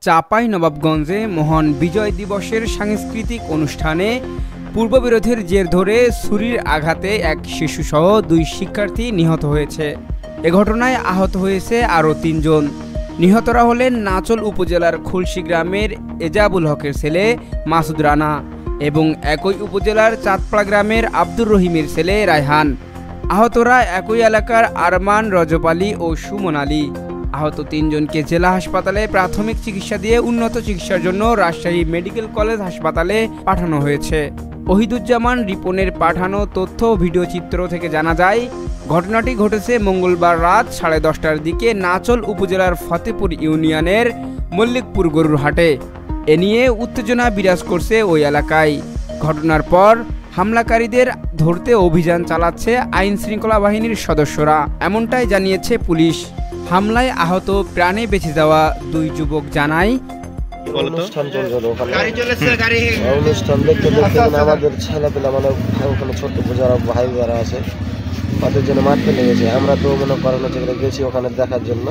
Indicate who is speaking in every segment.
Speaker 1: চাঁপাইনবাবগঞ্জে মহান বিজয় দিবসের সাংস্কৃতিক অনুষ্ঠানে পূর্ববিরোধের জের ধরে ছুরির আঘাতে এক শিশুসহ 2 শিক্ষার্থী নিহত হয়েছে। এ ঘটনায় আহত হয়েছে আরও 3 জন। নিহতরা হলেন নাচল উপজেলার খুলশি গ্রামের এজাবুল হকের ছেলে মাসুদ রানা এবং একই উপজেলার চাঁদপাড়া গ্রামের আব্দুর রহিমের ছেলে রায়হান। আহতরা একই এলাকার আরমান, রজব আলী ও সুমন আলী। আহত 3 জনকে জেলা হাসপাতালে প্রাথমিক চিকিৎসা দিয়ে উন্নত চিকিৎসার জন্য রাজশাহী মেডিকেল কলেজ হাসপাতালে পাঠানো হয়েছে। ওহিদুজ্জামান রিপনের পাঠানো তথ্য ও ভিডিও চিত্র থেকে জানা যায়, ঘটনাটি ঘটেছে মঙ্গলবার রাত 10:30টার দিকে নাচল উপজেলার ফতেপুর ইউনিয়নের মল্লিকপুর গরুর হাটে। এ নিয়ে উত্তেজনা বিরাজ করছে ওই এলাকায়। ঘটনার পর হামলাকারীদের ধরতে অভিযান চালাচ্ছে আইন শৃঙ্খলা বাহিনীর সদস্যরা, এমনটাই জানিয়েছে পুলিশ। হামলায় আহত প্রাণে বেঁচে যাওয়া 2 যুবক জানায়,
Speaker 2: অনুষ্ঠান দেখতে আমাদের ছেলেপেলা মানে ওখানে ছোট্ট যারা ভাই যারা আছে তাদের জন্য মারতে লেগেছে। আমরা তো মনে করেন গেছি ওখানে দেখার জন্য,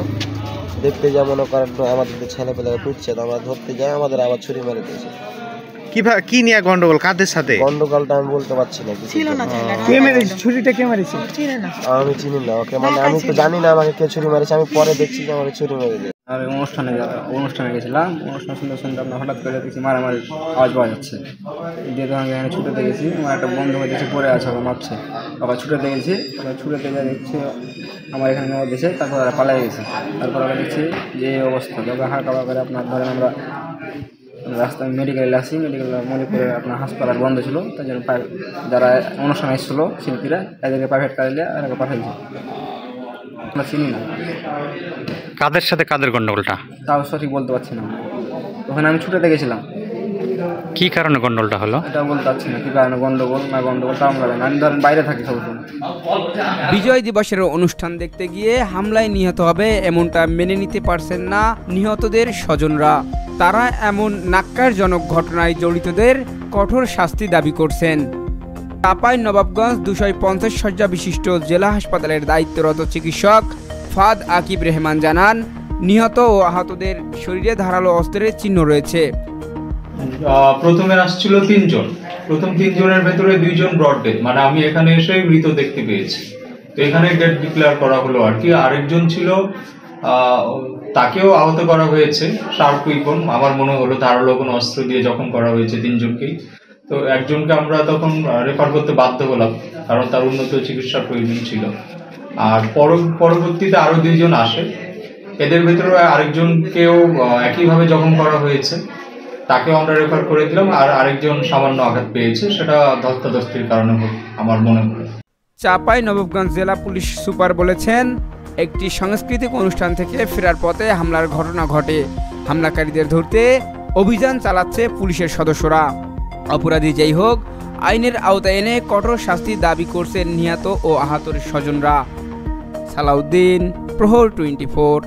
Speaker 2: দেখতে যা মনে করেন আমাদের ছেলেপেলাকে পিটছে, আমরা ধরতে যাই, আমাদের আবার ছুরি মেরে দিয়েছে।
Speaker 3: কি নিয়ে গন্ডগোল, কাদের সাথে
Speaker 2: গন্ডগোলটা আমি বলতে পারছি না।
Speaker 3: ছুরিটা কে মেরেছে
Speaker 2: আমি চিনি না ওকে, মানে আমি তো জানি না আমাকে কে ছুরি মেরেছে। আমি পরে দেখছি যে আমাকে ছুরি মেরে দিয়েছে।
Speaker 1: আমি অনুষ্ঠানে গেছিলাম। অনুষ্ঠান শুনতে আমরা হঠাৎ করে দেখছি মারামারি আওয়াজ পাওয়া যাচ্ছে। দিয়ে তখন এখানে ছুটে গেছি, আমার একটা বন্ধু হয়েছে পড়ে আছে, আমার মাপছে। আবার ছুটে গেছি, ছুটে দেখছি আমার এখানে নেওয়া দিয়েছে। তারপর ওরা পালাই গেছে। তারপর আমরা দেখছি যে এই অবস্থা, তবে হাঁকা করে আপনার ধরেন আমরা রাস্তায় মেডিকেলে আসি। মেডিকেল মলিপুরে আপনার হাসপাতাল বন্ধ ছিল, তাই জন্য যারা অনুষ্ঠানে এসেছিলো শিল্পীরা তাদেরকে প্রাইভেট কারিলে এটাকে পাঠাইছে। আমরা চিনি না
Speaker 3: কাদের সাথে কাদের গন্ডগোলটা,
Speaker 1: তাও সঠিক বলতে পারছি না। ওখানে আমি ছুটে দেখেছিলাম।
Speaker 3: কি কারণে গন্ডগোলটা হলো
Speaker 1: এটা বলতে পারছি না, কি কারণে গন্ডগোল না গন্ডগোল তা আমরা জানি। আমি ধরেন বাইরে থাকি সবসময়। বিজয় দিবসের অনুষ্ঠান দেখতে গিয়ে হামলায় নিহত হবে এমনটা মেনে নিতে পারছেন না নিহতদের স্বজনরা। তারা এমন ন্যাক্কারজনক ঘটনায় জড়িতদের কঠোর শাস্তি দাবি করছেন। চাঁপাইনবাবগঞ্জ 250 শয্যা বিশিষ্ট জেলা হাসপাতালের দায়িত্বরত চিকিৎসক ফাদ আকিব রেহমান জানান, নিহত ও আহতদের শরীরে ধারালো অস্ত্রের চিহ্ন রয়েছে।
Speaker 4: প্রথমে আসছিল 3 জন, প্রথম 3 জনের ভেতরে 2 জন ব্রড ডেথ, মানে আমি এখানে এসে মৃত দেখতে পেয়েছি। তো এখানে ডেথ ডিক্লেয়ার করা হলো আর কি। আরেকজন ছিল, তাকেও আহত করা হয়েছে শার্প উইপন, আমার মনে হলো ধারালো কোনো অস্ত্র দিয়ে জখম করা হয়েছে 3 জনকেই। তো একজনকে আমরা তখন রেফার করতে বাধ্য হলাম, কারণ তার উন্নত চিকিৎসার প্রয়োজন ছিল। আর পরবর্তীতে আরো 2 জন আসে, এদের ভেতরে আরেকজনকেও একইভাবে জখম করা হয়েছে, তাকেও আমরা রেফার করে দিলাম। আর আরেকজন সামান্য আঘাত পেয়েছে, সেটা ধস্তাধস্তির কারণে আমার মনে হয়।
Speaker 1: চাঁপাইনবাবগঞ্জ জেলা পুলিশ সুপার বলেছেন, একটি সাংস্কৃতিক অনুষ্ঠান থেকে ফেরার পথে হামলার ঘটনা ঘটে। হামলাকারীদের ধরতে অভিযান চালাচ্ছে পুলিশের সদস্যরা। অপরাধী যাই হোক, আইনের আওতায় এনে কঠোর শাস্তি দাবি করছেন নিহত ও আহতের স্বজনরা। সালাউদ্দিন, প্রহর 24।